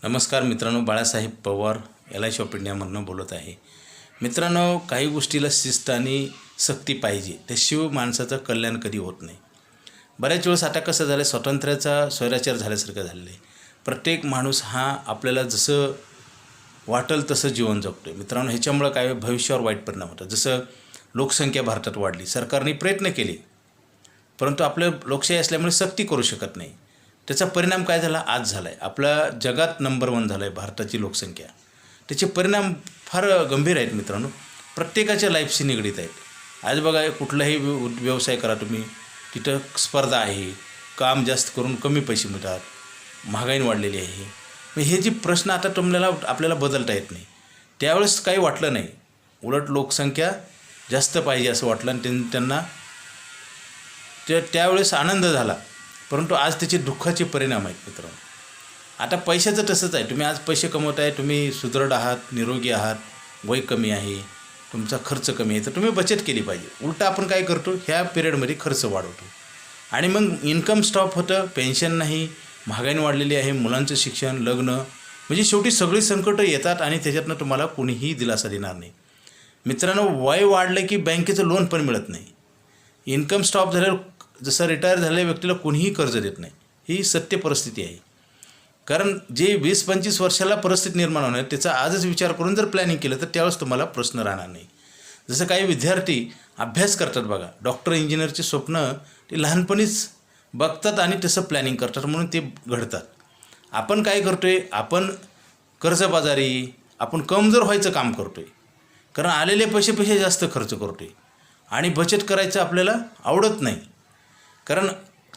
नमस्कार मित्रांनो, Balasaheb Pawar LIC of इंडियामधून बोलत आहे. मित्रांनो, काही गोष्टीला शिस्त आणि सक्ती पाहिजे, त्याशिवाय माणसाचं कल्याण कधी होत नाही. बऱ्याच वेळेस आता कसं झालं, स्वातंत्र्याचा स्वैराचार झाल्यासारखं झालेलं आहे. प्रत्येक माणूस हा आपल्याला जसं वाटेल तसं जीवन जगतो. मित्रांनो, ह्याच्यामुळं काय भविष्यावर वाईट परिणाम होतात. जसं लोकसंख्या भारतात वाढली, सरकारने प्रयत्न केले, परंतु आपलं लोकशाही असल्यामुळे सक्ती करू शकत नाही. त्याचा परिणाम काय झाला आज झाला आहे. आपल्या जगात नंबर 1 झालं आहे भारताची लोकसंख्या. त्याचे परिणाम फार गंभीर आहेत मित्रांनो, प्रत्येकाच्या लाईफशी निगडीत आहेत. आज बघा, कुठलाही व्यवसाय करा तुम्ही, तिथं स्पर्धा आहे, काम जास्त करून कमी पैसे मिळतात, महागाई वाढलेली आहे. मग हे जे प्रश्न आता आपल्याला बदलता येत नाही. त्यावेळेस काही वाटलं नाही, उलट लोकसंख्या जास्त पाहिजे असं वाटलं आणि त्यांना त्यावेळेस आनंद झाला. परंतु आज त्याचे दुःखाचे परिणाम आहेत मित्रांनो. आता पैशाचं तसंच आहे. तुम्ही आज पैसे कमवत आहे, तुम्ही सुदृढ आहात, निरोगी आहात, वय कमी आहे, तुमचा खर्च कमी आहे, तर तुम्ही बचत केली पाहिजे. उलटा आपण काय करतो, ह्या पिरियडमध्ये खर्च वाढवतो आणि मग इन्कम स्टॉप होतं, पेन्शन नाही, महागाई वाढलेली आहे, मुलांचं शिक्षण, लग्न, म्हणजे शेवटी सगळी संकटं येतात आणि त्याच्यातनं तुम्हाला कोणीही दिलासा देणार नाही. मित्रांनो, वय वाढलं की बँकेचं लोन पण मिळत नाही. इन्कम स्टॉप झाल्यावर जसं रिटायर झालेल्या व्यक्तीला कोणीही कर्ज देत नाही. ही सत्य परिस्थिती आहे. कारण जे 20-25 वर्षाला परिस्थिती निर्माण होणार, त्याचा आजच विचार करून जर प्लॅनिंग केलं तर त्यावेळेस तुम्हाला प्रश्न राहणार नाही. जसं काही विद्यार्थी अभ्यास करतात बघा, डॉक्टर इंजिनियरचे स्वप्न ते लहानपणीच बघतात आणि तसं प्लॅनिंग करतात, म्हणून ते घडतात. आपण काय करतो आहे, आपण कर्जबाजारी, आपण कमजोर व्हायचं काम करतो आहे. कारण आलेले पैसे जास्त खर्च करतो आहे आणि बचत करायचं आपल्याला आवडत नाही. कारण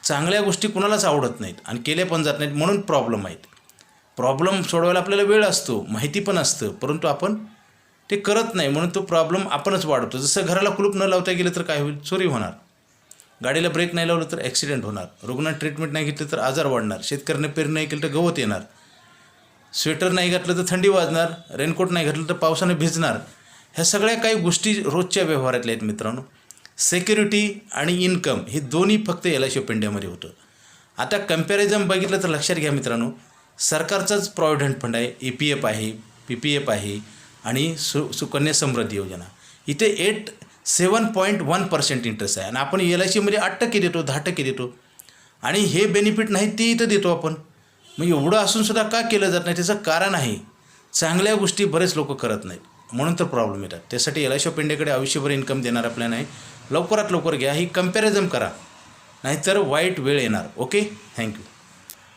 चांगल्या गोष्टी कुणालाच आवडत नाहीत आणि केल्या पण जात नाहीत, म्हणून प्रॉब्लेम आहेत. प्रॉब्लेम सोडवायला आपल्याला वेळ असतो, माहिती पण असतं, परंतु आपण ते करत नाही, म्हणून तो प्रॉब्लेम आपणच वाढवतो. जसं घराला कुलूप न लावता गेलं तर काय होईल, चोरी होणार. गाडीला ब्रेक नाही लावलं तर ॲक्सिडेंट होणार. रुग्णात ट्रीटमेंट नाही घेतलं तर आजार वाढणार. शेतकऱ्याने पेरणी नाही केलं तर गवत येणार. स्वेटर नाही घातलं तर थंडी वाजणार. रेनकोट नाही घातलं तर पावसाने भिजणार. ह्या सगळ्या काही गोष्टी रोजच्या व्यवहारातल्या आहेत मित्रांनो. सिक्युरिटी आणि इन्कम हे दोन्ही फक्त LIC ऑफ इंडियामध्ये होतं. आता कम्पॅरिझन बघितलं तर लक्षात घ्या मित्रांनो, सरकारचाच प्रॉव्हिडंट फंड आहे, EPF आहे, PPF आहे आणि सुकन्या समृद्धी योजना. इथे 7.1% इंटरेस्ट आहे आणि आपण LICमध्ये 8% देतो, 10% देतो आणि हे बेनिफिट नाही ते इथं देतो आपण. मग एवढं असूनसुद्धा का केलं जात नाही, त्याचं कारण आहे चांगल्या गोष्टी बरेच लोक करत नाहीत, म्हणून तर प्रॉब्लेम येतात. त्यासाठी LIC ऑफ इंडियाकडे आयुष्यभर इन्कम देणारा प्लॅन आहे. लवकरात लवकर घ्या, ही कम्पॅरिझन करा, नाहीतर वाईट वेळ येणार. Okay, thank you.